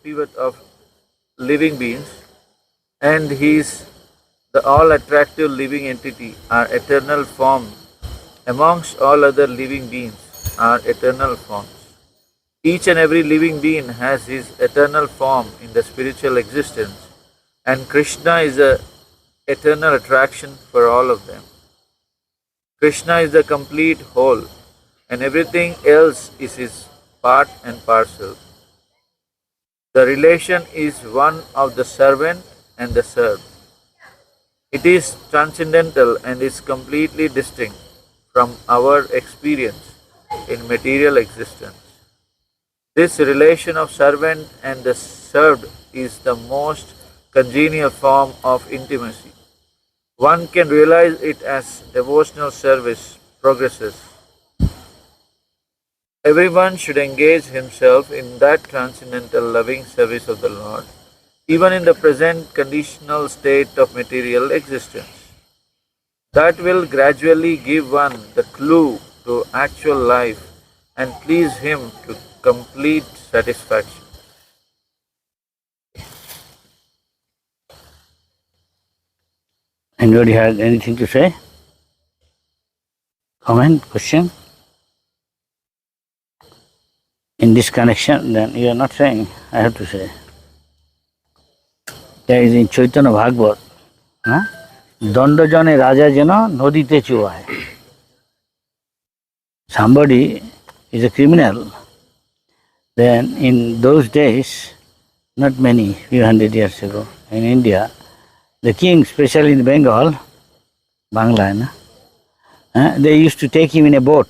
pivot of living beings, and he is the all attractive living entity, our eternal form amongst all other living beings, are eternal forms. Each and every living being has his eternal form in the spiritual existence, and Krishna is the eternal attraction for all of them. Krishna is the complete whole, and everything else is his part and parcel. The relation is one of the servant and the served. It is transcendental and is completely distinct from our experience in material existence. This relation of servant and the served is the most congenial form of intimacy. One can realize it as devotional service progresses. Everyone should engage himself in that transcendental loving service of the Lord, even in the present conditional state of material existence. That will gradually give one the clue to actual life and please him to complete satisfaction. Anybody has anything to say? Comment, question? In this connection, then you are not saying, I have to say. There is in Chaitanya Bhagavat, Dandajane Raja Jana Nodite Chuvai. Somebody is a criminal, then in those days, not many, few hundred years ago, in India, the king, especially in Bengal, Bangla, they used to take him in a boat,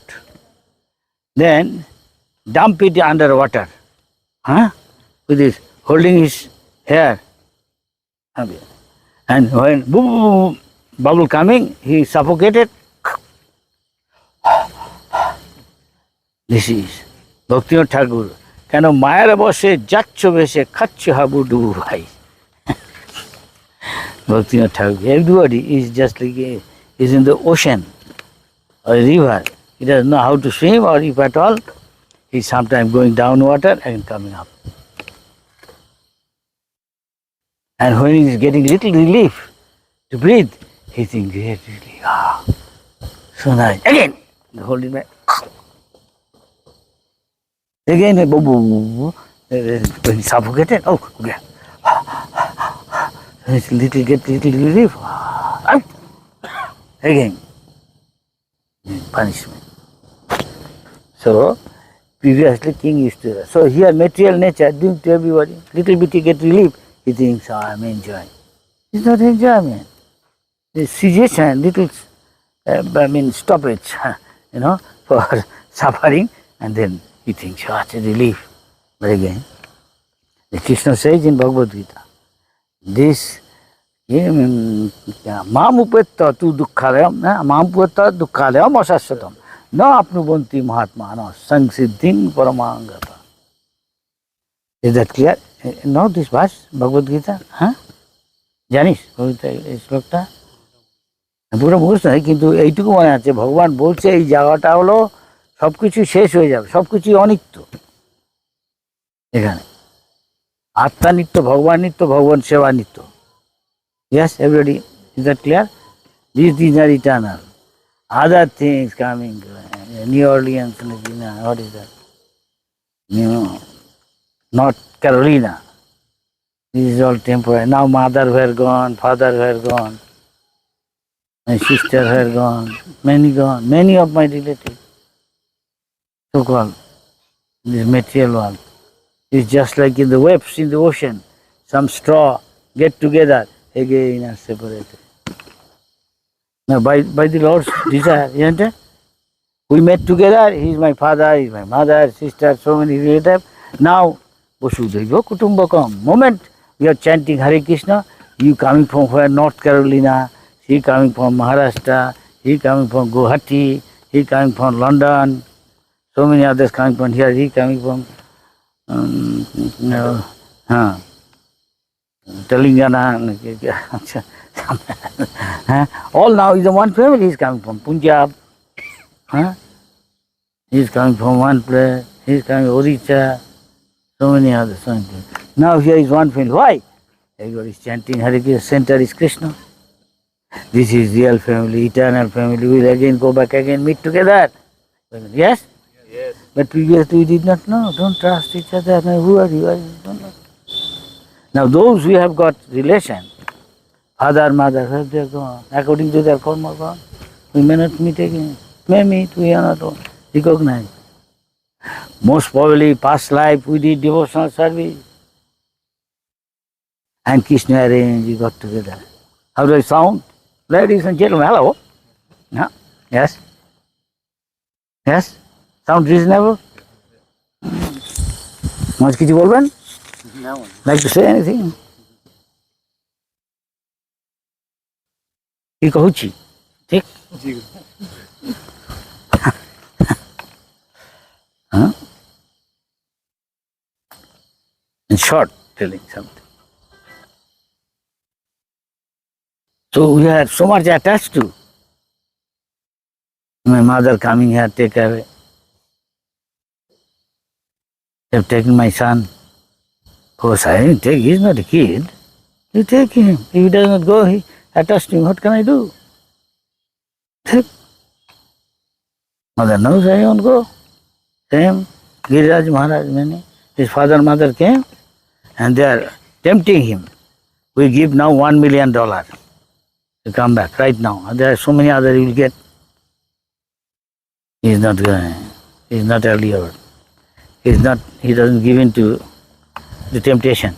then dump it under water, with his holding his hair, and when boom, boom, boom, bubble coming, he suffocated. This is Bhaktivinoda Thakur. কেন মায়ের বসে যাচ্ছ বেশে খাচ্ছ হাবু ডুবু ভাই Bhaktivinoda Thakur. Everybody is just like is in the ocean or a river. He doesn't know how to swim, or if at all, he's sometimes going down water and coming up. And when he is getting little relief to breathe, he thinks, great relief. So nice. Again, the holding back. Again, when he suffocated, okay. Little get little relief. Again, punishment. So, previously king used to. So here material nature doing to everybody. Little bit he get relief, he thinks, I'm enjoying. It's not enjoyment. It's suggestion, little, stoppage, for suffering, and then he thinks, it's a relief. But again, the Krishna says in Bhagavad Gita, this mamupetta tu dukkhalayam, mamupetta dukkhalayam asasyatam, na apnubanti mahatmana samsiddhim paramangata. Is that clear? Know this verse, Bhagavad Gita? জানিস এই শ্লোকটা পুরো মুখস্থ নয়, কিন্তু এইটুকু মনে আছে ভগবান বলছে এই জায়গাটা হলো সবকিছু শেষ হয়ে যাবে, সবকিছু অনিত্য। এখানে আত্মা নিত্য, ভগবান নিত্য, ভগবান সেবা নিত্য। Yes, everybody, is that clear? These things are eternal. Other things coming, New Orleans, what is that? North Carolina. This is all temporary. Now mother were gone, father were gone, my sister were gone, many of my relatives, so-called, this material world. It's just like in the waves in the ocean. Some straw get together, again are separated. Now by the Lord's desire, isn't it? We met together, he is my father, he is my mother, sister, so many relatives. Now, Vasudhaiva Kutumbakam. Moment we are chanting Hare Krishna, you coming from where? North Carolina, he coming from Maharashtra, he coming from Guwahati, he coming from London, so many others coming from here, he coming from Telangana, all now is the one family. He is coming from Punjab, he is coming from one place, he is coming Odisha, so many others. Now here is one family. Why? Everybody is chanting Hare Krishna, center is Krishna. This is real family, eternal family. We will again go back again, meet together. Yes? Yes. But previously we did not know. Don't trust each other. No, who are you? Don't know. Now those who have got relation, father, mother, where they are gone, according to their karma gone, we may not meet again. May meet, we are not recognized. Most probably past life we did devotional service. And Krishna arranged, we got together. How do I sound? Ladies and gentlemen, hello. No? Yes? Yes? Sound reasonable? Much কিছু বলবেন? Like to say anything? কি কହୁছি? ঠিক? Huh? In short, telling something. So we are so much attached to my mother coming here, take away. They have taken my son. Of course, I didn't take, he's not a kid. You take him. If he does not go, he attached to him. What can I do? Take. Mother knows I won't go. Same, Giriraj Maharaj, many. His father, mother came and they are tempting him. We give now $1 million to come back right now. There are so many others you will get. He is not going. He is not earlier. He doesn't give in to the temptation.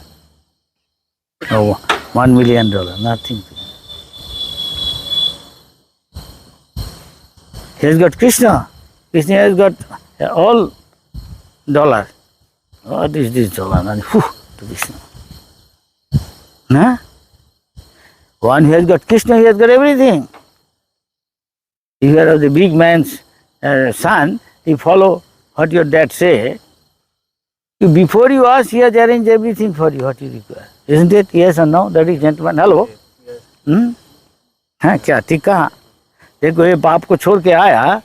Oh, $1 million, nothing. He has got Krishna. Krishna has got all dollar. What is this dollar? To Krishna. Nah? One who has got Krishna, he has got everything. If you are the big man's son, you follow what your dad say. Before you ask, he has arranged everything for you, what you require. Isn't it? Yes or no? That is gentleman. Hello? Yes. हाँ क्या ठीक कहा? देखो ये बाप को छोड़ के आया,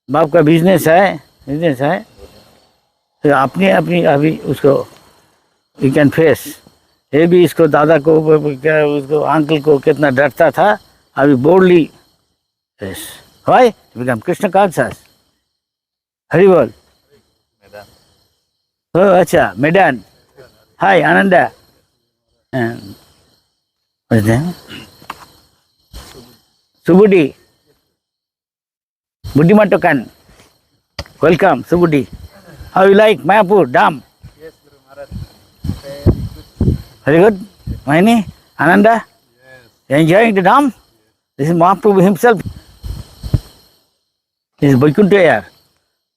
बाप का बिजनेस है, तो अपनी अभी उसको यू कैन फेस. ये भी इसको दादा को क्या उसको अंकल को कितना डरता था, अभी boldly face. Why? To become Krishna conscious. Hari बोल. Oh, अच्छा, Medan. Hi, Ananda. What's that? Subudi. Buddhimatokan. Welcome, Subudi. How you like Mayapur, Dam? Yes, Guru Maharaj. Very good. Maini, Ananda? Yes. You enjoying the Dam? This is Mahaprabhu himself. This is Vaikuntha air.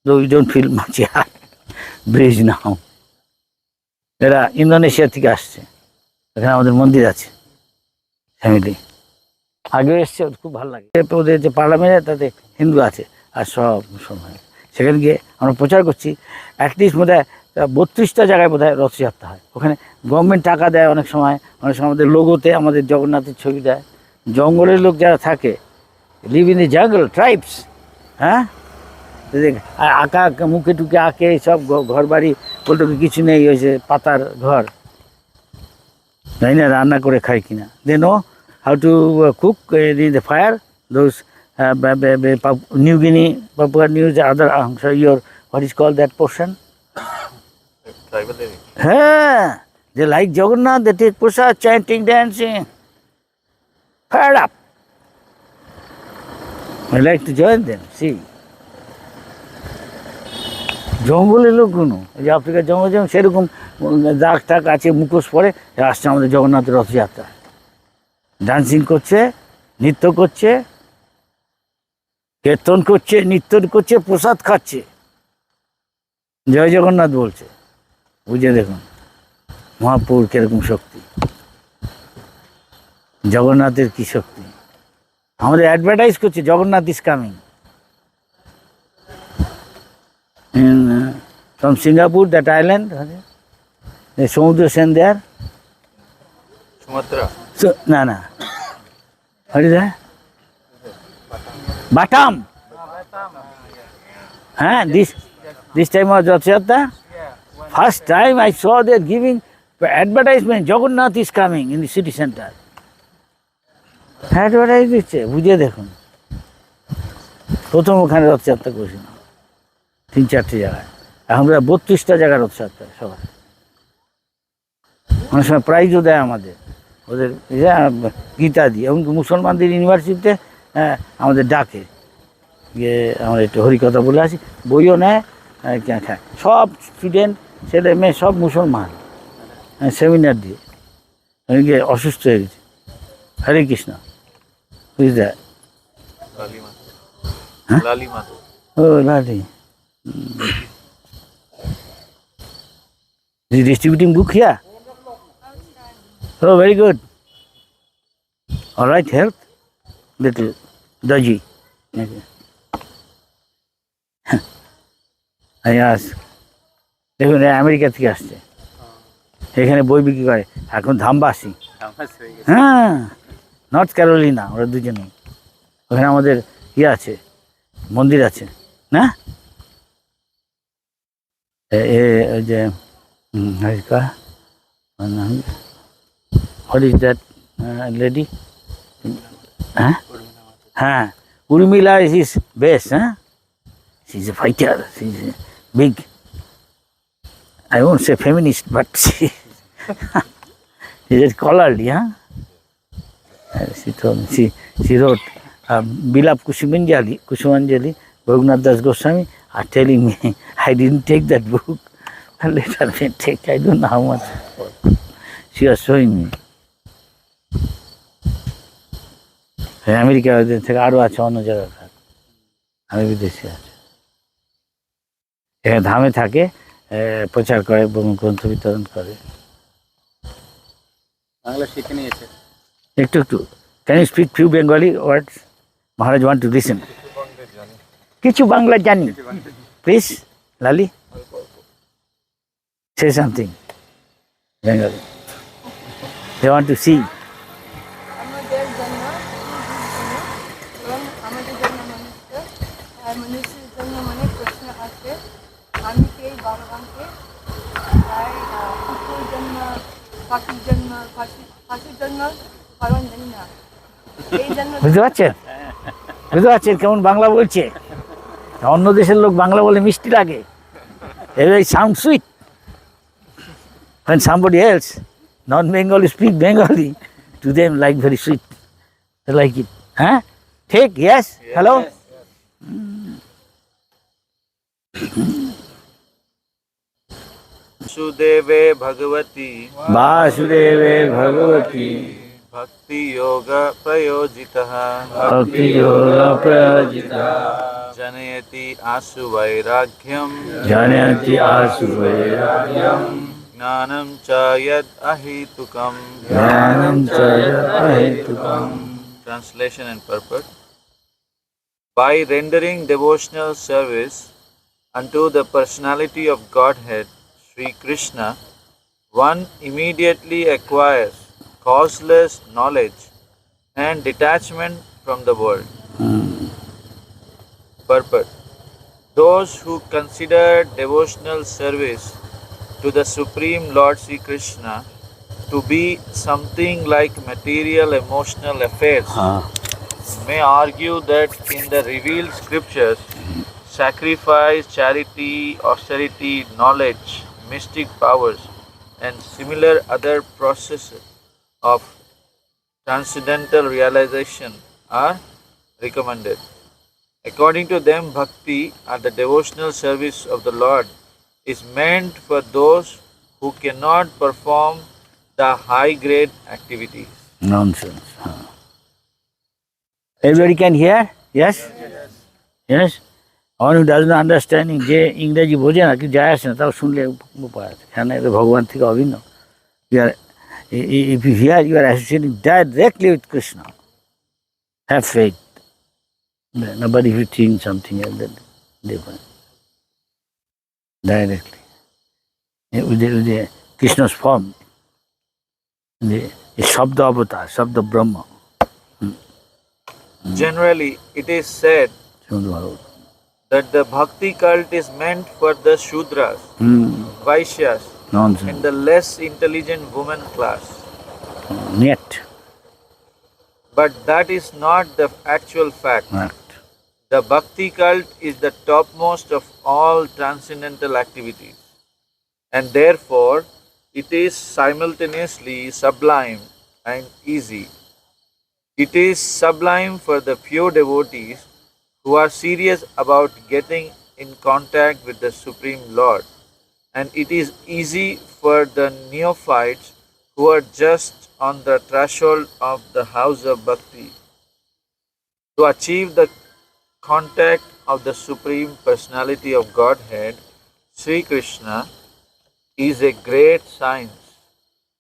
Though we don't feel much air. Breeze now. এরা Indonesia থেকে আসছে, এখানে আমাদের মন্দির আছে family. আগে এসছে, খুব ভালো লাগে. ওদের যে পার্লামেন্টে তাতে হিন্দু আছে আর সব মুসলমান. সেখানে গিয়ে আমরা প্রচার করছি. অ্যাটলিস্ট বোধ হয় 32টা জায়গায় বোধ হয় রথযাত্রা হয়. ওখানে গভর্নমেন্ট টাকা দেয় অনেক সময় আমাদের লোগোতে আমাদের জগন্নাথের ছবি দেয়. জঙ্গলের লোক যারা থাকে, লিভ ইন দি জঙ্গল ট্রাইবস, হ্যাঁ, আঁকা মুখে টুকে আঁকে সব ঘর বাড়ি বলতে কিছু নেই, হয়েছে পাতার ঘর, তাই না, রান্না করে খাই কিনা. They know how to cook in the fire. Those New Guinea, Papua New other your what is call that portion. হ্যাঁ, they like Jagannath, they take prasad, chanting, dancing, fired up. I like to join them, see. জঙ্গলের লোকগুলো, এই যে আফ্রিকার জঙ্গল যেমন সেরকম দাগ টাক আছে, মুখোশ পরে আসছে আমাদের জগন্নাথের রথযাত্রা. ডান্সিং করছে, নৃত্য করছে, কীর্তন করছে, নৃত্য করছে, প্রসাদ খাচ্ছে, জয় জগন্নাথ বলছে. বুঝে দেখুন মহাপুর কিরকম শক্তি, জগন্নাথের কি শক্তি. আমাদের অ্যাডভার্টাইজ করছে Jagannath is coming. From Singapore, that island, the Samudra Sen there. Sumatra. So, no. What is that? Batam. Huh? This time was Rath Yatra. First time I saw they are giving advertisement, Jagannath is coming in the city center. Advertise দিচ্ছে, বুঝে দেখুন। প্রথম ওখানে রথযাত্রা করেছিল 3-4টে জায়গায়, এখন 32টা জায়গায় রথযাত্রা সবাই। অনেক সময় প্রাইজও দেয় আমাদের, ওদের গীতা দিয়ে। এমনকি মুসলমানদের ইউনিভার্সিটিতে আমাদের ডাকে, গিয়ে আমরা একটু হরিকথা বলে আসি, বইও নেয়, খায়। সব স্টুডেন্ট, ছেলে মেয়ে সব মুসলমান, সেমিনার দিয়ে। আমি গিয়ে অসুস্থ হয়ে গেছি। হরে কৃষ্ণ, বুঝলে? ও লালি, distributing book here? Oh, very good. All right, health? Little dodgy. Okay. I ask, দেখুন আমেরিকা থেকে আসছে, এখানে বই বিক্রি করে, এখন ধামবাসী। হ্যাঁ, নর্থ ক্যারোলিনা, ওরা দুজনে। ওখানে আমাদের ইয়ে আছে, মন্দির আছে না, ওই যে what is that lady? হ্যাঁ, Urmila is his best, huh? She's a fighter, she's big. I won't say feminist, but she's scholarly, huh? She told me, she wrote Bilap Kusumanjali, Raghunath Das Goswami are telling me I didn't take that book. And later I take, I don't know how much. She was showing me. America থেকে আরও আছে, অন্য জায়গায়, আমি বিদেশে আছে। এখানে ধামে থাকে, প্রচার করে, গ্রন্থ বিতরণ করে। বাংলা শিখে নিয়েছে একটু একটু। Can you speak few Bengali words? Maharaj want to listen. কিছু বাংলা জানি, please Lali, say something Bengali. They want to see. আমাদের জন্য এবং আমাদের জন্য মানুষের জন্য অনেক প্রশ্ন আছে। আমি কি এই ভগবানকে কুকুর জন্য, পাখির জন্য, পাখির জন্য ভগবান জানি না, এই জন্য। বুঝতে পারছেন? বুঝতে পারছেন কেমন বাংলা বলছে? অন্য দেশের লোক বাংলা বলে মিষ্টি লাগে, এবার sound sweet. When somebody else, non-Bengali, speak Bengali, to them like very sweet. They like it. Huh? Take, yes? Hello? Vasudeve Bhagavati Vasudeve Bhagavati Bhakti Yoga Prayojitaha Bhakti Yoga Prayojitaha Janayati Asu Vairagyam Janayati Asu Vairagyam Jnanam Chayad Ahitukam. Jnanam Chayad Ahitukam. Translation and purport. By rendering devotional service unto the personality of Godhead, Sri Krishna, one immediately acquires causeless knowledge and detachment from the world. Purport. Those who consider devotional service to the Supreme Lord Sri Krishna to be something like material emotional affairs may argue that in the revealed scriptures, sacrifice, charity, austerity, knowledge, mystic powers, and similar other processes of transcendental realization are recommended. According to them, bhakti, or the devotional service of the Lord, is meant for those who cannot perform the high-grade activities. Nonsense. Everybody can hear? Yes? Yes? One who does not understand যে ইংরেজি বোঝে না, কি যায় আসে না, তাও শুনলে উপায় আছে। কেন এটা ভগবান থেকে অভিন্ন। If you hear, you are associating directly with Krishna. Have faith. Nobody will think something else that different. Directly. With the Krishna's form. The Shabda Avatar, Shabda Brahma. Generally, it is said that the bhakti cult is meant for the Shudras, Vaishyas, Nonsense. and the less intelligent woman class. Yet. But that is not the actual fact. Right. The bhakti cult is the topmost of all transcendental activities, and therefore it is simultaneously sublime and easy. It is sublime for the pure devotees who are serious about getting in contact with the Supreme Lord, and it is easy for the neophytes who are just on the threshold of the house of bhakti to achieve the contact of the Supreme Personality of Godhead. Sri Krishna is a great science,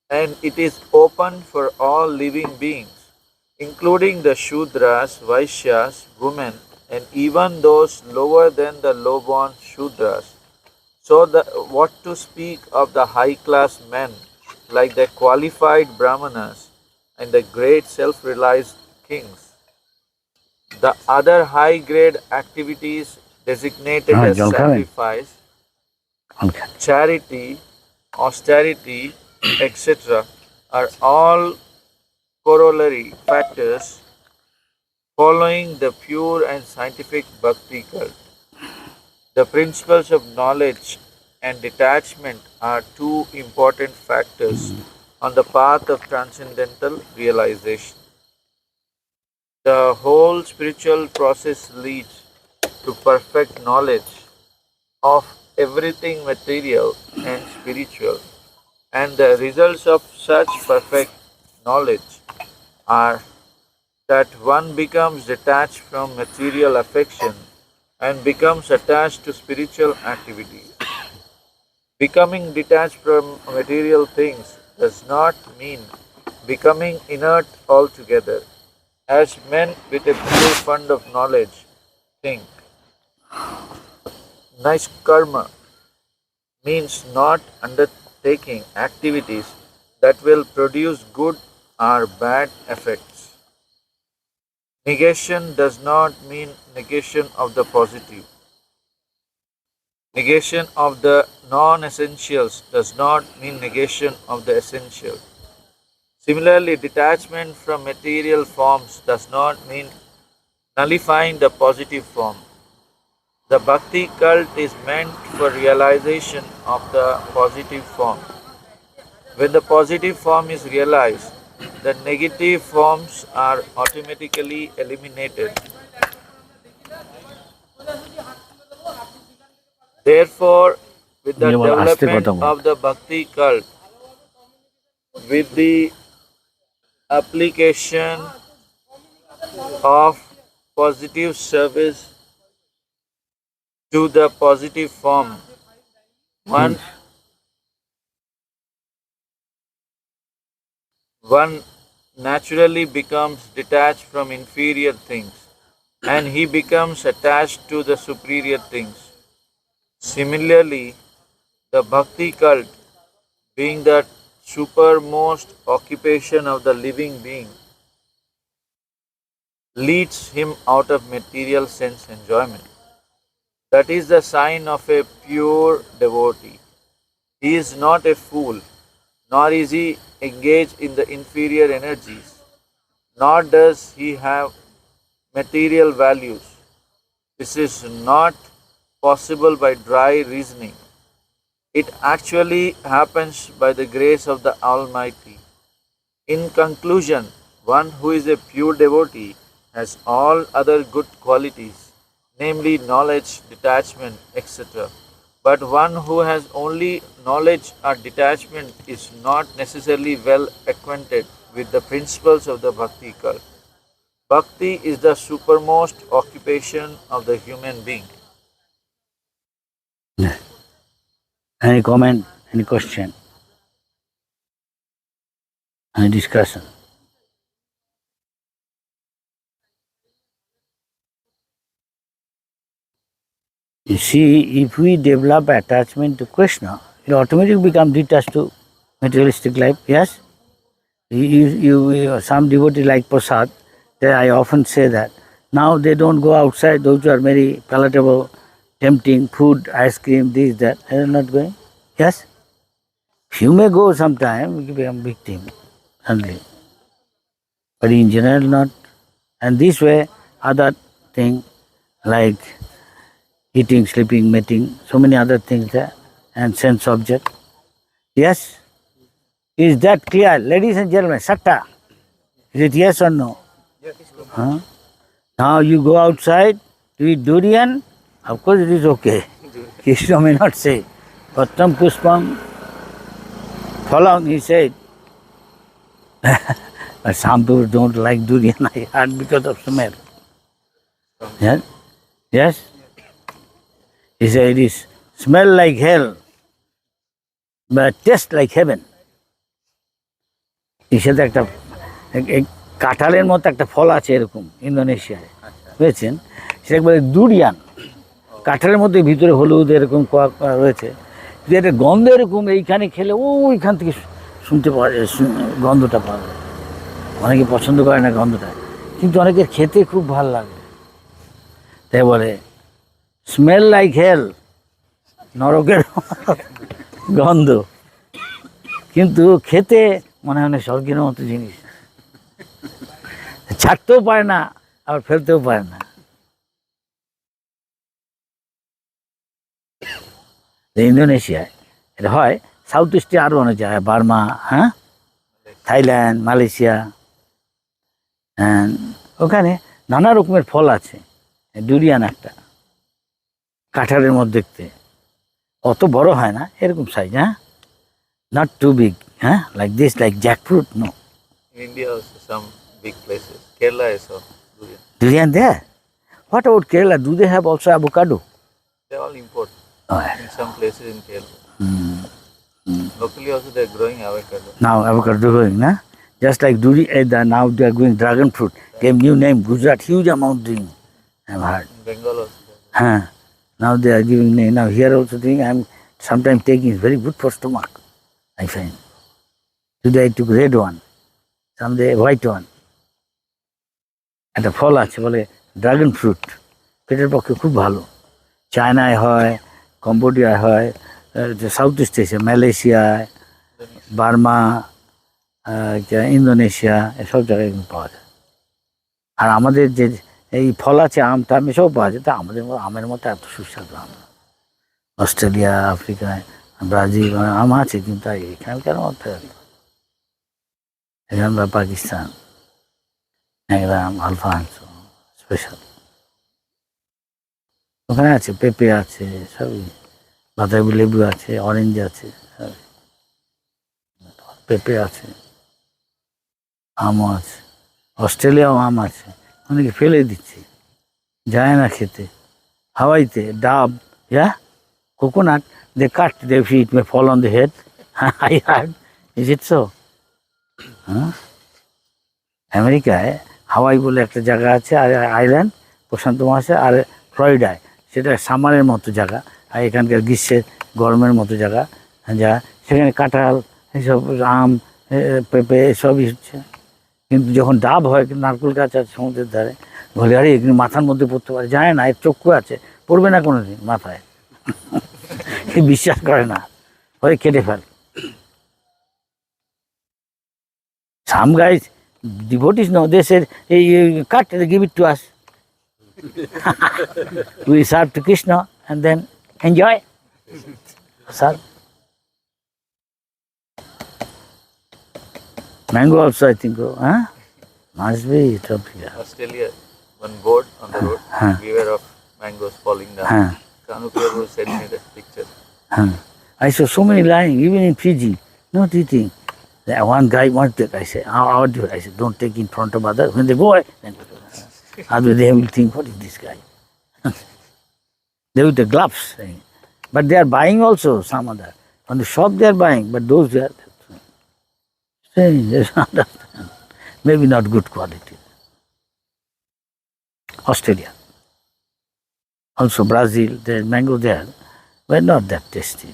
and it is open for all living beings, including the Shudras, Vaishyas, women, and even those lower than the low-born Shudras. So, what to speak of the high-class men like the qualified Brahmanas and the great self-realized kings? The other high-grade activities designated as Jal khaben. sacrifice, Okay. charity, austerity, etc., are all corollary factors following the pure and scientific bhakti cult. The principles of knowledge and detachment are two important factors on the path of transcendental realization. The whole spiritual process leads to perfect knowledge of everything material and spiritual, and the results of such perfect knowledge are that one becomes detached from material affection and becomes attached to spiritual activities. Becoming detached from material things does not mean becoming inert altogether, as men with a pure fund of knowledge think. Karma means not undertaking activities that will produce good or bad effects. Negation does not mean negation of the positive. Negation of the non-essentials does not mean negation of the essential. Similarly, detachment from material forms does not mean nullifying the positive form. The bhakti cult is meant for realization of the positive form. When the positive form is realized, the negative forms are automatically eliminated. Therefore, with the ये बोला आस्ते development কথা বল। of the bhakti cult, with the application of positive service to the positive form, one, one naturally becomes detached from inferior things and he becomes attached to the superior things. Similarly, the bhakti cult, being the supermost occupation of the living being, leads him out of material sense enjoyment. That is the sign of a pure devotee. He is not a fool, nor is he engaged in the inferior energies, nor does he have material values. This is not possible by dry reasoning. It actually happens by the grace of the Almighty. In conclusion, one who is a pure devotee has all other good qualities, namely knowledge, detachment, etc. But one who has only knowledge or detachment is not necessarily well acquainted with the principles of the bhakti cult. Bhakti is the supermost occupation of the human being. Any comment? Any question? Any discussion? You see, if we develop attachment to Krishna, it automatically becomes detached to materialistic life. Yes, some devotee like Prasad. I often say that now they don't go outside. Those who are very palatable, tempting food, ice cream, this, that. They are not going. Yes, Few may go sometime, become victim suddenly. But in general not. And this way, other thing like eating, sleeping, mating, so many other things there, and sense object. Yes? Is that clear? Ladies and gentlemen, Satta, is it yes or no? Huh? Now you go outside to eat durian, of course it is okay. Krishna may not say. Pattam Puspam Phalam, he said. But some people don't like durian, I heard, because of smell. Yes? Yes? He said it is smell like hell, but taste like heaven. এর সাথে একটা কাঁঠালের মতো একটা ফল আছে এরকম ইন্দোনেশিয়ায়, বুঝেছেন? সেটা বলে দুরিয়ান। কাঁঠালের মধ্যে ভিতরে হলুদ এরকম রয়েছে, কিন্তু একটা গন্ধ এরকম, এইখানে খেলে ওইখান থেকে শুনতে পাওয়া যায়, গন্ধটা পাওয়া যায়। অনেকে পছন্দ করে না গন্ধটা, কিন্তু অনেকের খেতে খুব ভালো লাগে। তাই বলে স্মেল লাইক হেল, নরকের গন্ধ, কিন্তু খেতে মনে হয় স্বর্গের মতো জিনিস। ছাড়তেও পারে না, আবার ফেলতেও পারে না। ইন্দোনেশিয়ায় এটা হয়, সাউথ ইস্টে আরও অনেক জায়গায়, বার্মা, হ্যাঁ, থাইল্যান্ড, মালয়েশিয়া, ওখানে নানা রকমের ফল আছে। ডুরিয়ান একটা কাঁঠালের মধ্যে দেখতে, অত বড় হয় না, এরকম সাইজ, হ্যাঁ, not too big, huh? Like this, like jackfruit, no. In India also some big places. Kerala is so durian. Durian there? What about Kerala? Do they have also avocado? They all import Oh, yeah. in some places in Kerala. Locally also they are growing avocado. Now avocado growing, nah? Just like now they are growing dragon fruit. Gave new name, Gujarat, huge amount doing, I've heard. In Bengal also. Huh. Now they are giving name. Now here also doing, I'm sometimes taking, it's very good for stomach, I find. Today I took red one, someday white one. একটা ফল আছে বলে dragon fruit, পেটের পক্ষে খুব ভালো। চায়নায় হয়, কম্বোডিয়ায় হয়, south east Asia, মালয়েশিয়ায়, বার্মা, ইন্দোনেশিয়া, এসব জায়গায় পাওয়া যায়। আর আমাদের যে এই ফল আছে, আম টাম এসব পাওয়া যায়, তা আমাদের আমের মতো এত সুস্বাদু আম না। অস্ট্রেলিয়া, আফ্রিকায়, ব্রাজিল আম আছে, কিন্তু এখানকার মতো এখানকার পাকিস্তান একদম আলফানস স্পেশাল। ওখানে আছে পেঁপে আছে, সবই, বাতাবি লেবু আছে, অরেঞ্জ আছে, সবই, পেঁপে আছে, আমও আছে। অস্ট্রেলিয়াও আম আছে, অনেকে ফেলে দিচ্ছে, যায় না খেতে। হাওয়াইতে ডাব, yeah, coconut, they cut, they feet may fall on the head. I heard, is it so? আমেরিকায় হাওয়াই বলে একটা জায়গা আছে, আর আইল্যান্ড প্রশান্ত মহাসাগরে, আর ফ্লোরিডায় সেটা সামারের মতো জায়গা, আর এখানকার গ্রীষ্মের গরমের মতো জায়গা, যা সেখানে কাঁঠাল, এইসব আম, পেঁপে এসবই হচ্ছে। কিন্তু যখন ডাব হয়, নারকেল গাছ আছে সমুদ্রের ধারে, বলে আরে এগুলো মাথার মধ্যে পড়তে পারে, যায় না, এর চক্ষু আছে, পড়বে না কোনো দিন মাথায়। বিশ্বাস করে না, ওই কেটে fail. Some guys, devotees know, they said, hey, you cut, they give it to us. We serve to Krishna and then enjoy. Serve. Mango also, I think, huh? Must be top here. Australia, one board on the road, beware of mangoes falling down. Kanu Prabhu sent me that picture. I saw so many lying, even in Fiji, not eating. One guy wants that. I said, how do it? I said, don't take in front of others. When they go, then otherwise they will think, what is this guy? They with the gloves. But they are buying also some other. On the shop they are buying, but those they are strange, they don't understand. Maybe not good quality. Australia. Also Brazil, the mango there, but not that tasty.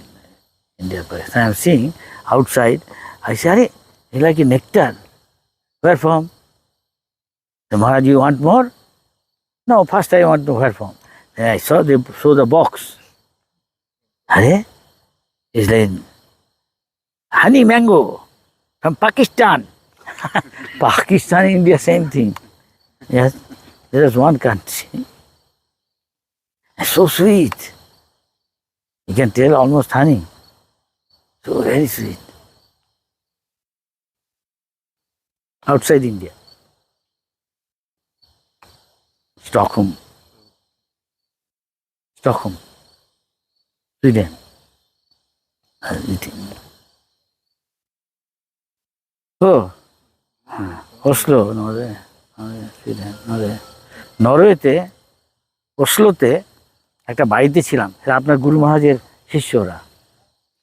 India, Pakistan. I am seeing outside, I say, it's like a nectar. Where from? The Maharaj, you want more? No, first I want to where from. Then I saw they show the box. It's like, honey mango from Pakistan. Pakistan, India, same thing. Yes, there is one country. So sweet. You can tell almost honey. So very sweet. Outside India. Stockholm, Sweden. Eating. Oh, Oslo, Sweden, নরওয়েতে, অসলোতে একটা বাড়িতে ছিলাম, সেটা আপনার গুরু মহারাজের শিষ্যরা।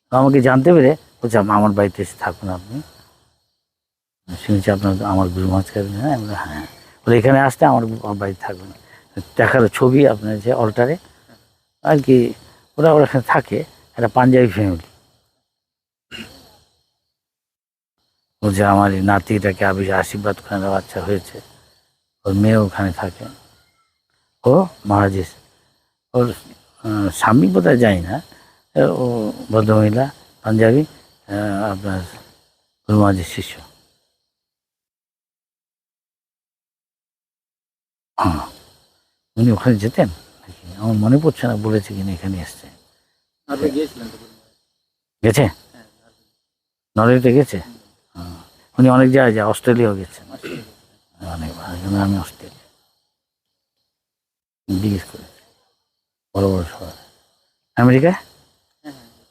তো আমাকে জানতে পেরে বলছে আমার বাড়িতে এসে থাকুন আপনি, শুনেছি আপনার আমার গুরু মহারাজ কাছে। হ্যাঁ, আমরা হ্যাঁ, বলে এখানে আসতে আমার বাড়িতে থাকবেন। দেখার ছবি আপনার যে অল্টারে আর কি, ওরা এখানে থাকে, একটা পাঞ্জাবি ফ্যামিলি। বলছে আমার এই নাতিটাকে আশীর্বাদ করে বাচ্চা হয়েছে, ওর মেয়ে ওখানে থাকে। ও মহারাজের, ওর স্বামী বোধহয় যায় না, ও ভদ্রমহিলা পাঞ্জাবি, আপনার গুরু মহারাজের শিষ্য। হ্যাঁ, উনি ওখানে যেতেন নাকি আমার মনে পড়ছে না, বলেছে কিনা এখানে এসছে। গেছে নরওয়েতে গেছে। উনি অনেক জায়গায় যায়, অস্ট্রেলিয়াও গেছেন অনেকবার। আমি অস্ট্রেলিয়া জিজ্ঞেস করেছি, বড় বড় শহর। America,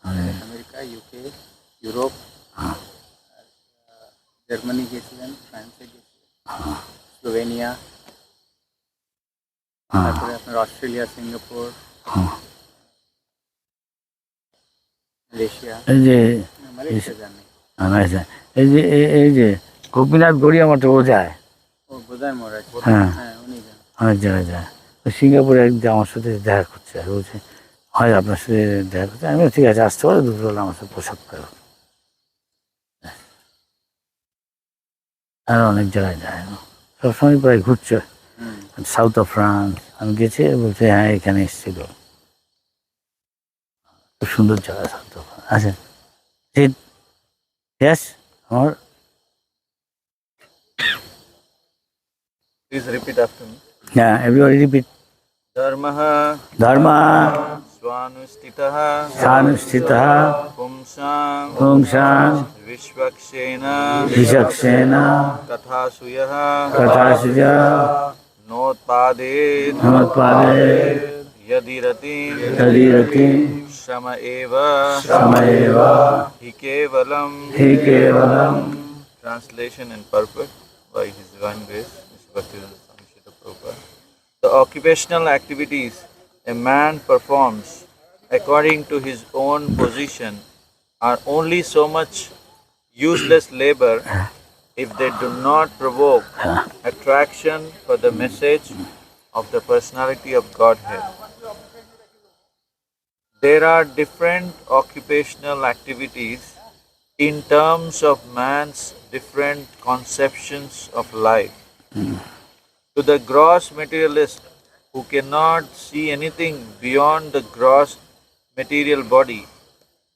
America, UK, Europe, Germany গেছিলেন, ফ্রান্সে গেছিলেন, স্লোভেনিয়া, তারপরে আপনার অস্ট্রেলিয়া, সিঙ্গাপুর, মালয়েশিয়া। এই যে মালয়েশিয়া জানি, এই যে গোপীনাথ গড়িয়া মতো ও যায়। ও বোধায় মহারাজ, হ্যাঁ, হ্যাঁ উনি যান। অনেক জায়গায় যায়। সিঙ্গাপুরে একদিন আমার সাথে দেখা করছে, আর বলছে হয় আপনার সাথে দেখা করছে। আমি ঠিক আছে আসতে পারো, দুপুরবেলা আমার সাথে পোশাক পাবো। আর অনেক জায়গায় যায়, সবসময় প্রায় ঘুরছে। সাউথ অফ ফ্রান্স আমি গেছি, বলছে হ্যাঁ এখানে এসেছিল, খুব সুন্দর জায়গা সাউথ অফ ফ্রান্স। আচ্ছা, ইয়েস, আমার Please repeat after me. হ্যাঁ, এভরিবডি রিপিট। Dharmaha ধর্ম swanustitaha সানুষ্ঠিতः pumsam পুংসাং vishvakshena বিচক্ষণেন kathasuyaha কথাসুজা notpadet নোৎপাদে yadirati তদিরতি shama eva সময়েব hi kevalam. হি কেবলম। Translation and purport by His Divine Grace, Mr. Bhaktivedanta Swami Srila Prabhupada. The occupational activities a man performs according to his own position are only so much useless labor if they do not provoke attraction for the message of the personality of Godhead. There are different occupational activities in terms of man's different conceptions of life. To the gross materialist who cannot see anything beyond the gross material body,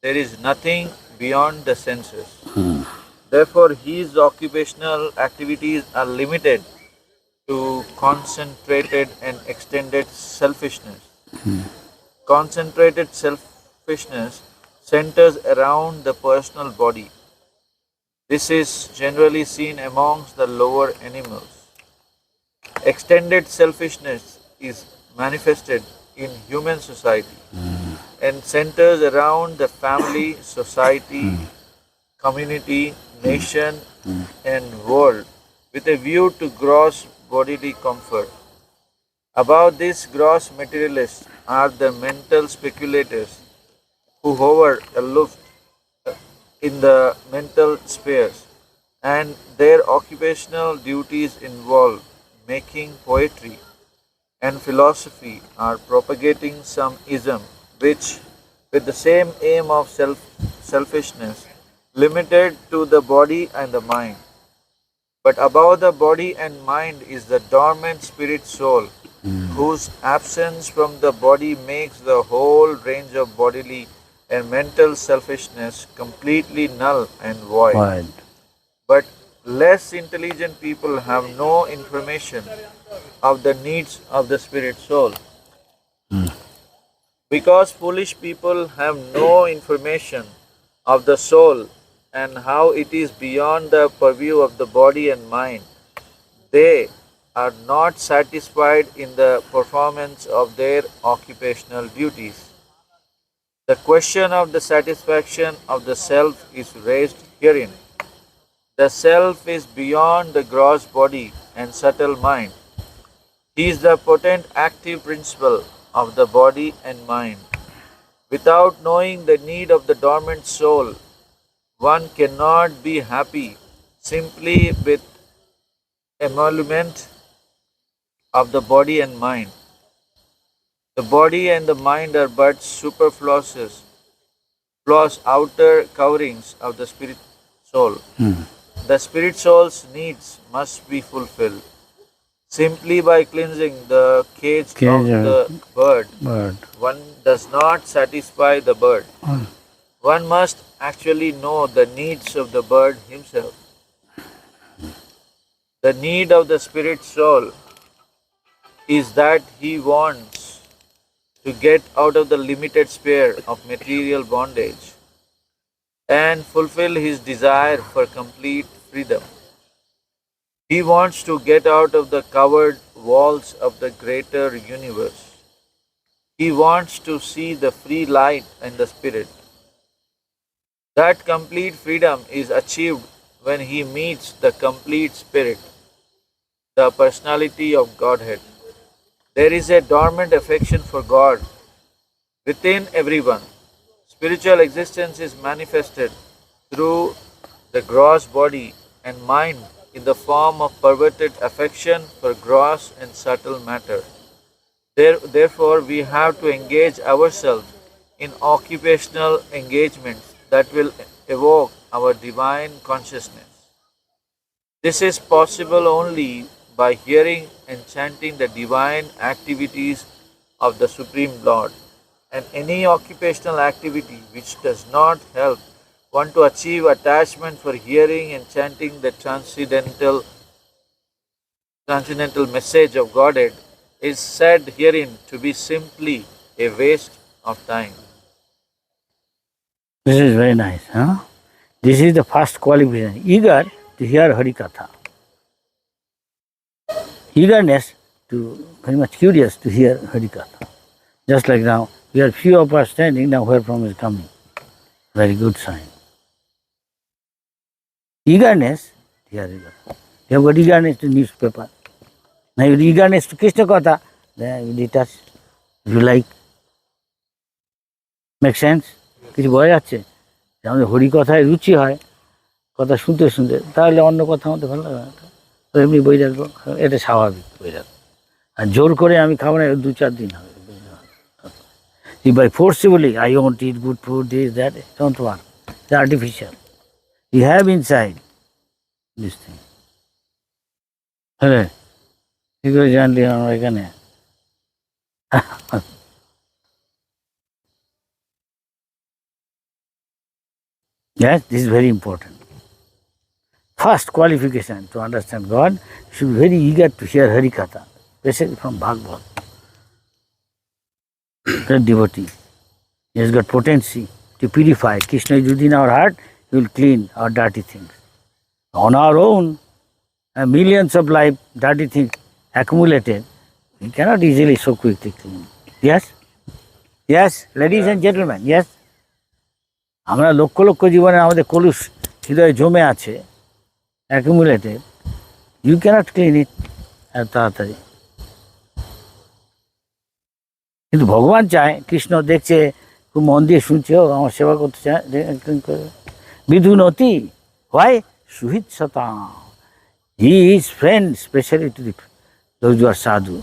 there is nothing beyond the senses. Therefore, his occupational activities are limited to concentrated and extended selfishness. Concentrated selfishness centers around the personal body. This is generally seen amongst the lower animals. Extended selfishness is manifested in human society and centers around the family, society, community, nation, and world with a view to gross bodily comfort. Above these gross materialists are the mental speculators who hover aloof in the mental spheres, and their occupational duties involve making poetry and philosophy or propagating some ism which, with the same aim of selfishness, limited to the body and the mind. But above the body and mind is the dormant spirit soul, whose absence from the body makes the whole range of bodily and mental selfishness completely null and void. Void. But less intelligent people have no information of the needs of the spirit soul. Because foolish people have no information of the soul and how it is beyond the purview of the body and mind, they are not satisfied in the performance of their occupational duties. The question of the satisfaction of the self is raised herein. The self is beyond the gross body and subtle mind. He is the potent active principle of the body and mind. Without knowing the need of the dormant soul, one cannot be happy simply with emolument of the body and mind. The body and the mind are but superfluous outer coverings of the spirit soul. The spirit soul's needs must be fulfilled. Simply by cleansing the cage of the bird, one does not satisfy the bird. One must actually know the needs of the bird himself. The need of the spirit soul is that he wants to get out of the limited sphere of material bondage and fulfill his desire for complete freedom. He wants to get out of the covered walls of the greater universe. He wants to see the free light and the spirit. That complete freedom is achieved when he meets the complete spirit, the personality of Godhead. There is a dormant affection for God within everyone. Spiritual existence is manifested through the gross body and mind in the form of perverted affection for gross and subtle matter. Therefore, we have to engage ourselves in occupational engagements that will evoke our divine consciousness. This is possible only by hearing and chanting the divine activities of the Supreme Lord, and any occupational activity which does not help one to achieve attachment for hearing and chanting the transcendental message of Godhead is said herein to be simply a waste of time. This is very nice, huh? This is the first qualification. Eager to hear Harikatha. Eagerness to, very much curious to hear Harikatha. Just like now, we are few of us standing, now where from is coming. Very good sign. Eagerness, here is it. You have got eagerness to newspaper. Now you have eagerness to Krishna Katha, then you detach, if you like. Make sense? কিছু বোঝা যাচ্ছে যে আমাদের হরি কথায় রুচি হয় কথা শুনতে শুনতে তাহলে অন্য কথা আমাদের ভালো লাগে না তো এমনি বই রাখবো এটা স্বাভাবিক বই রাখবো আর জোর করে আমি খাবো না 2-4 দিন হবে if by forcibly I want to eat good food this that don't work it's artificial you have inside this thing হ্যাঁ কি করে জানলি আমরা এখানে Yes, this is very important. First qualification to understand God, you should be very eager to hear Harikatha, especially from Bhagavad. Great devotee. He has got potency to purify. Krishna is within our heart, he will clean our dirty things. On our own, millions of life dirty things accumulated, we cannot easily so quickly clean. Yes? Yes, ladies and gentlemen, yes? আমরা লক্ষ লক্ষ জীবনে আমাদের কলুষ হৃদয়ে জমে আছে accumulated you can't clean it এত তাড়াতাড়ি কিন্তু ভগবান চায় কৃষ্ণ দেখছে খুব মন দিয়ে শুনছে ও আমার সেবা করতে চায় ক্লিন করে বিধুনতি হয় সুহিত শতা he is friend specially to the those who are sadhu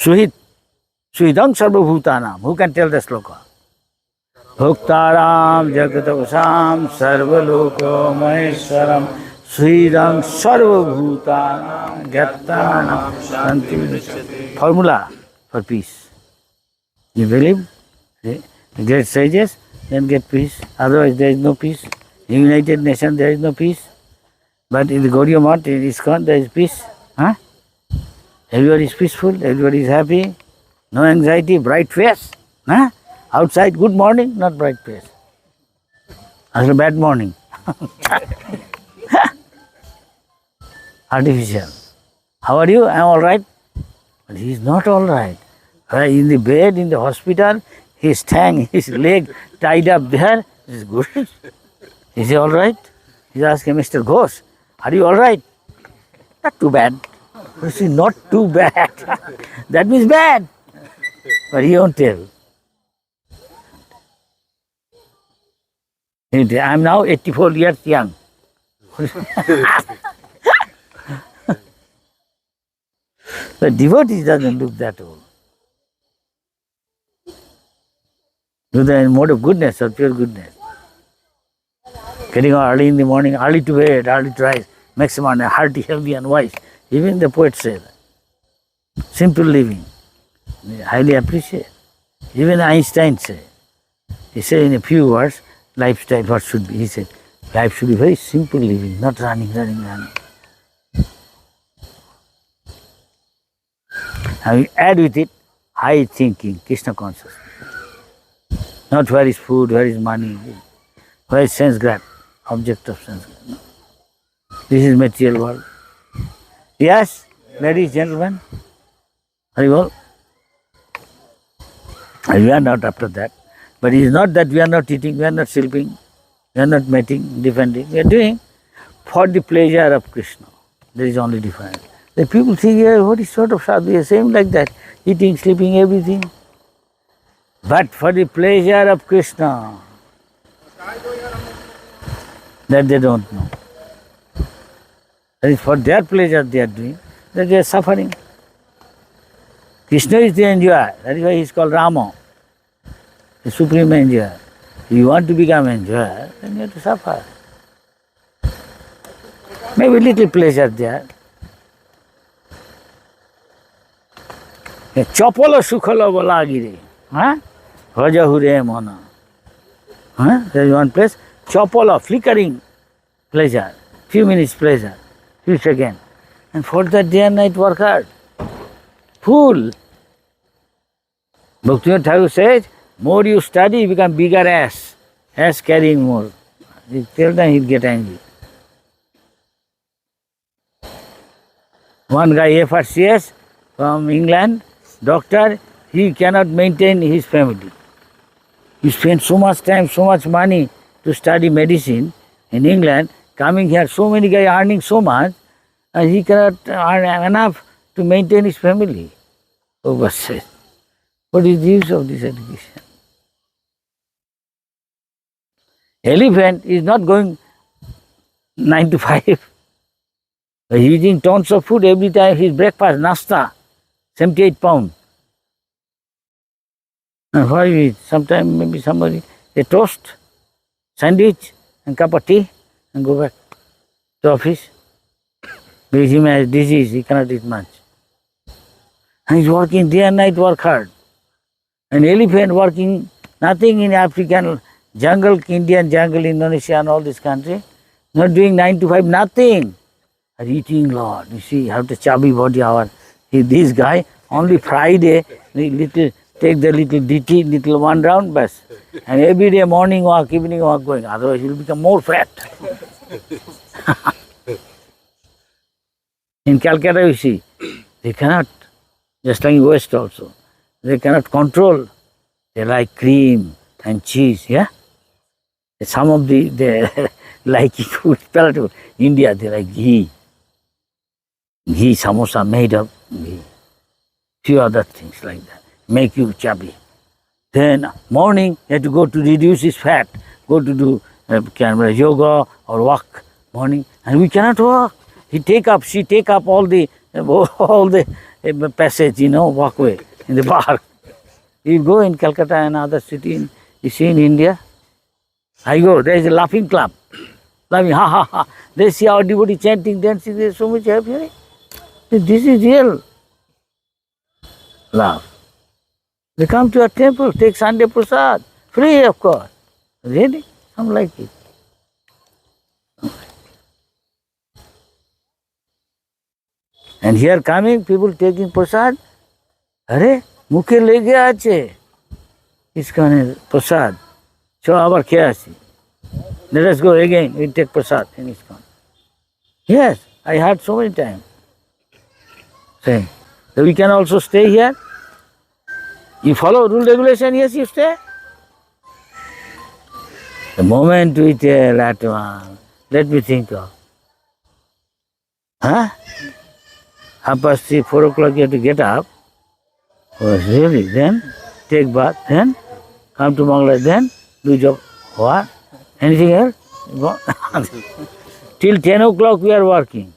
সুহিত সুহিদং সর্বভূতানাম who can tell the shloka Bhuktaram Jagatavasam Sarvaloko Maheshwaram Sridam Sarvabhutanam Gattanam Shanti. Formula for peace. You believe? Great sages, then get peace. Otherwise there is no peace. In United Nations there is no peace. But in the Gaudiya Math, in ISKCON, there is peace. Huh? Everybody is peaceful, everybody is happy, no anxiety, bright face. Huh? Outside, good morning, not bright face. After bad morning. Artificial. How are you? I am all right. But he is not all right. In the bed, in the hospital, his tongue, his leg tied up there. Is good. Is he all right? He asked Mr. Ghosh, are you all right? Not too bad. You see, not too bad. That means bad. But he won't tell. I am now 84 years young. The devotee doesn't look that old. Do the mode of goodness or pure goodness. Getting up early in the morning, early to bed, early to rise, makes one hearty, healthy and wise. Even the poet says, simple living. I highly appreciate. Even Einstein said, he said in a few words, lifestyle, what should be? He said, life should be very simple living, not running. And we add with it high thinking, Krishna consciousness. Not where is food, where is money, where is sense grab, object of sense grab. No. This is material world. Yes, ladies, gentlemen, very well. And we are not after that. But it is not that we are not eating, we are not sleeping, we are not mating, defending. We are doing for the pleasure of Krishna. There is only difference. The people think, yeah, what is sort of sadhu? We are same like that, eating, sleeping, everything. But for the pleasure of Krishna, that they don't know. That is for their pleasure they are doing, that they are suffering. Krishna is the enjoyer, that is why he is called Rama, the supreme enjoyer. If you want to become enjoyer, then you have to suffer. Maybe little pleasure there. Chopolo sukhalo bolagire. Rajahure mona. There is one place, chopolo, flickering pleasure, few minutes pleasure, few seconds. And for that day and night work hard. Fool. Bhaktivinoda Thakur says, more you study, you become bigger ass. Ass carrying more. You tell them, he'll get angry. One guy, FRCS, from England, doctor, he cannot maintain his family. He spent so much time, so much money to study medicine in England, coming here, so many guys earning so much, and he cannot earn enough to maintain his family. Oh, said, what is the use of this education? Elephant is not going 9 to 5. He is eating tons of food every time, his breakfast, nasta, 78 pounds. And why we eat? Sometimes maybe somebody, a toast, sandwich, and cup of tea, and go back to office. Because he has disease, he cannot eat much. And he's working day and night, work hard. An elephant working nothing in African jungle, Indian jungle, Indonesia and all this country, not doing 9 to 5, nothing. Are eating lot. You see how the chubby body our this guy, only Friday, little take the little DT, little one round bus. And every day morning walk, evening walk going. Otherwise he will become more fat. In Calcutta you see, they cannot, just like in West also, they cannot control. They like cream and cheese, yeah? Some of they like food, palatable. India they like ghee. Ghee, samosa made of ghee. Few other things like that. Make you chubby. Then morning you have to go to reduce his fat, go to do yoga or walk morning, and we cannot walk. She take up all the passage, walkway in the park. You go in Calcutta and other city, you see in India, I go, there is a laughing club. Laughing, ha ha ha. They see our devotee chanting, dancing, there is so much happy. This is real love. They come to a temple, take Sunday prasad, Free, of course. Really? Some like it. And here coming, people taking prasad. Are, মুখে লেগে আছে ইস্কনের প্রসাদ চ আবার খেয়ে আসি let us go again we take prasad in ISKCON. Yes, I heard so many times saying so we can also stay here. You follow rule regulation, yes you stay. The moment we tell that one, let me think of huh? 3:30, 4 o'clock you have to get up. Oh, really? Then take bath, then come to Bangladesh, then do job. What? Anything else? Go. Till 10 o'clock we are working.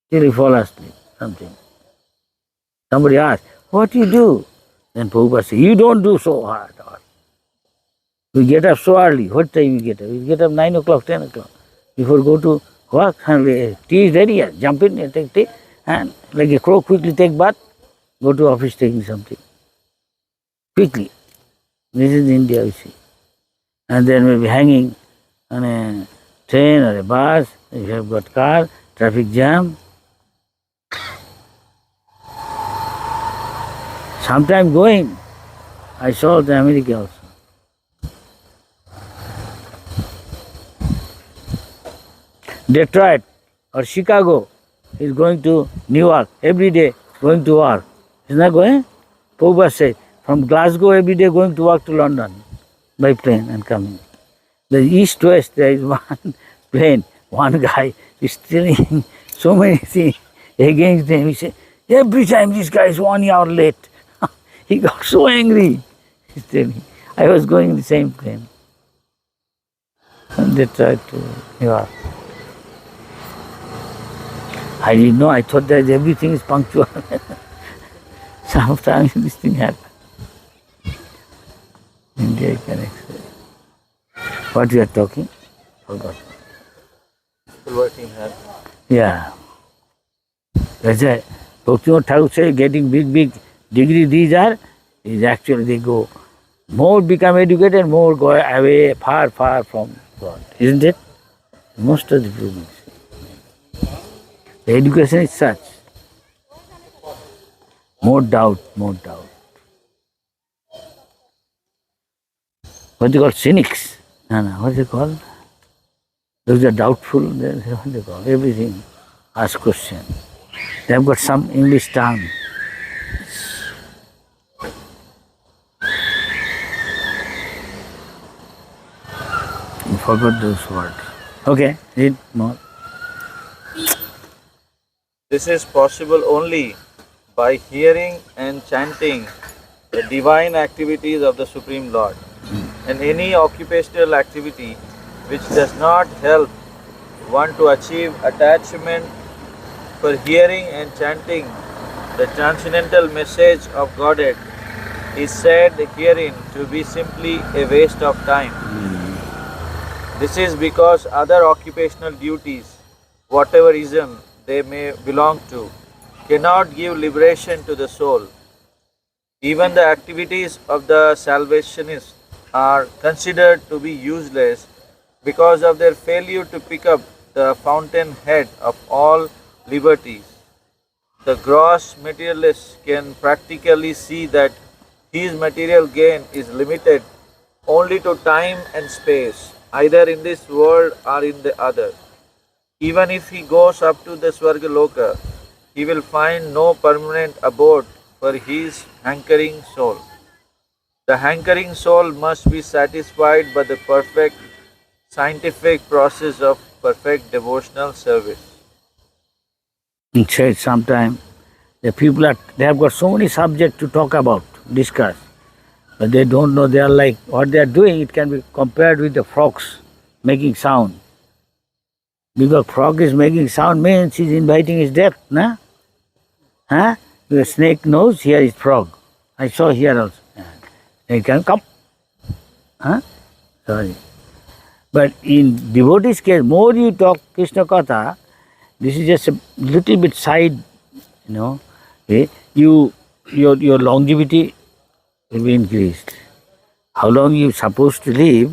Till we fall asleep, something. Somebody asks, what you do? Then Prabhupada says, you don't do so hard. We get up so early. What time we get up? We get up 9 o'clock, 10 o'clock. Before go to work, and tea is ready, jump in and take tea. And like a crow, quickly take bath, go to office taking something. Quickly. This is India, we see. And then we'll be hanging on a train or a bus, if you have got car, traffic jam. Sometime going, I saw the America also. Detroit or Chicago is going to New York every day, going to work. Is not going? Prabhupada said, from Glasgow every day going to work to London by plane and coming. The east-west there is one plane, one guy is stealing so many things against them. He said, every time this guy is 1 hour late. He got so angry. He's telling, I was going in the same plane. And they tried to New York. I didn't know, I thought that everything is punctual. Sometimes this thing happens. India can explain. What you are talking? Forgot. Still working hard. Yeah. That's why Bhaktivinoda Thakur say getting big degree these are, is actually they go, more become educated, more go away, far from God. Isn't it? Most of the people. The education is such. More doubt. What they call cynics. No, what they call? Those are doubtful, what they call everything. Ask question. They have got some English term. You forgot those words. Okay, read more. This is possible only by hearing and chanting the divine activities of the Supreme Lord. And any occupational activity which does not help one to achieve attachment for hearing and chanting the transcendental message of Godhead is said herein to be simply a waste of time. This is because other occupational duties, whatever ism they may belong to, cannot give liberation to the soul. Even the activities of the salvationists are considered to be useless because of their failure to pick up the fountainhead of all liberties. The gross materialist can practically see that his material gain is limited only to time and space, either in this world or in the other. Even if he goes up to the Swargaloka, he will find no permanent abode for his hankering soul. The hankering soul must be satisfied by the perfect scientific process of perfect devotional service. He said sometime the people they have got so many subjects to talk about, discuss, but they don't know. They are like what they are doing. It can be compared with the frogs making sound. Because frog is making sound means he is inviting his death, na? Huh? The snake knows here is frog. I saw here also. They can come. Huh? Sorry. But in devotee's case, more you talk Krishna Katha, this is just a little bit side, your longevity will be increased. how long you supposed to live,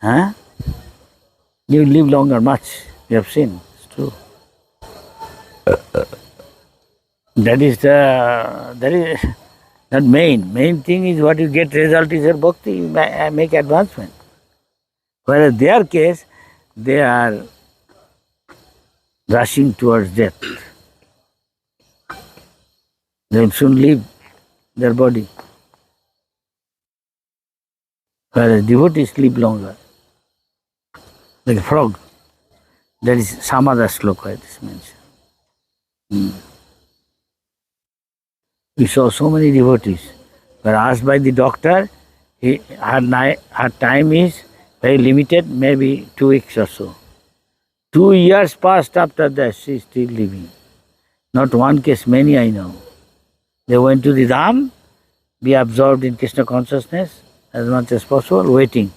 huh? You live longer much. You have seen. It's true. That is not main. Main thing is what you get result is your bhakti. You make advancement. Whereas their case, they are rushing towards death. They will soon leave their body. Whereas devotees live longer. Like a frog. That is some other sloka it is mentioned. We saw so many devotees. Were asked by the doctor, her time is very limited, maybe 2 weeks or so. 2 years passed after that, she is still living. Not one case, many I know. They went to the Dham, be absorbed in Krishna consciousness as much as possible, waiting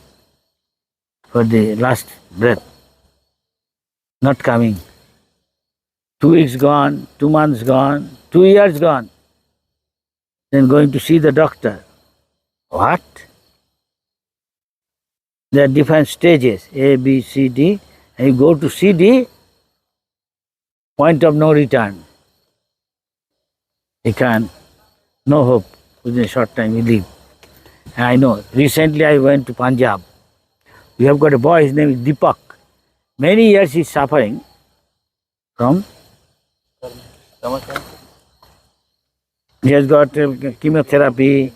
for the last breath. Not coming. 2 weeks gone, 2 months gone, 2 years gone. Then going to see the doctor. What? There are different stages, A, B, C, D. And you go to CD, point of no return. You can, no hope. Within a short time you leave. And I know, recently I went to Punjab. We have got a boy, his name is Deepak. Many years he is suffering from. He has got chemotherapy,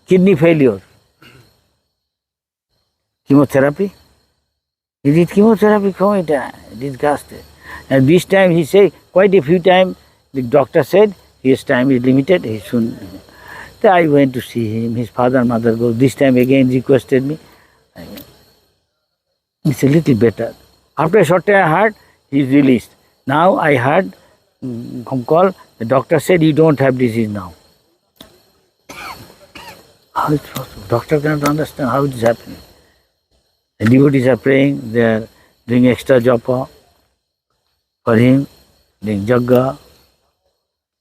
kidney failure. Chemotherapy? He did chemotherapy, disgusted. And this time he said, quite a few times, the doctor said, his time is limited, he soon. So I went to see him, his father and mother go. This time again requested me. It's a little better. After a short time I heard, he is released. Now I heard call, the doctor said you don't have disease now. How is it possible? Doctor cannot understand how it is happening. The devotees are praying, they are doing extra japa for him, doing jagga.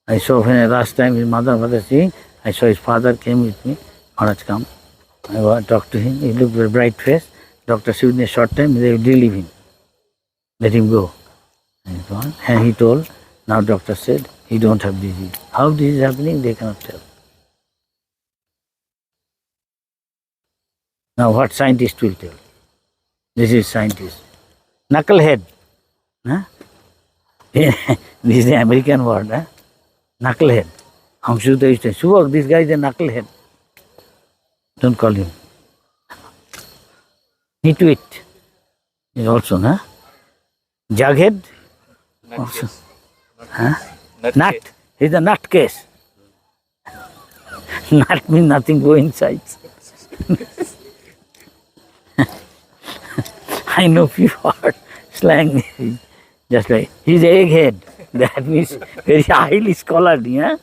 I saw when last time his mother was seeing, I saw his father came with me, Maharaj come. I talked to him, he looked very bright face. Doctor said in a short time they will relieve him. Let him go. And he told, now doctor said, he don't have disease. How this is happening, they cannot tell. Now what scientist will tell? This is scientist. Knucklehead. Huh? This is the American word. Huh? Knucklehead. Hamsuta used to say, Subhag, this guy is a knucklehead. Don't call him. Nitwit is also, huh? Jughead? Also. Huh? Nut. He's a nutcase. Nut means nothing go inside. I know few words, slang, just like, he's egghead. That means very highly scholarly, huh?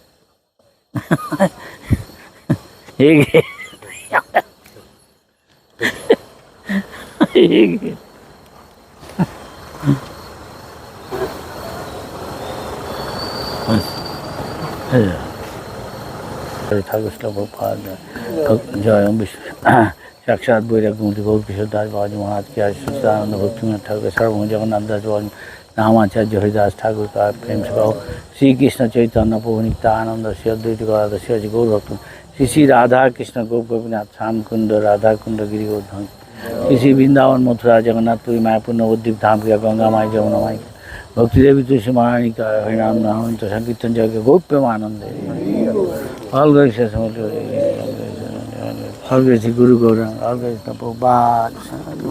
Egghead. Egghead. ঠাকুর প্রভুপাদ জয় সাক্ষাৎ বৈরাগ্যমূর্তি গৌর কিশোর দাস বাবাজি মহারাজ কি আনন্দ ভক্তিনাথ ঠাকুর সর্বভৌম জগন্নাথ দাস বাবাজি রামাচার্য হরিদাস ঠাকুর का प्रेम से कहो श्री कृष्ण चैतन्य प्रभु नित्यानंद श्री अद्वैत गदाधर श्री गौर भक्त श्री श्री राधा कृष्ण गोप गोपीनाथ श्याम कुंड राधा कुंड गिरि गोवर्धन श्री श्री वृंदावन मथुरा जगन्नाथपुरी मायापुर नवद्वीप धाम प्रिया गंगा माई जमुना माई भक्ति देवी तुलसी महारानी का हरिनाम नाम संकीर्तन जग गौर Premanand all grace all grace Guru Gaurang, all grace Prabhupada.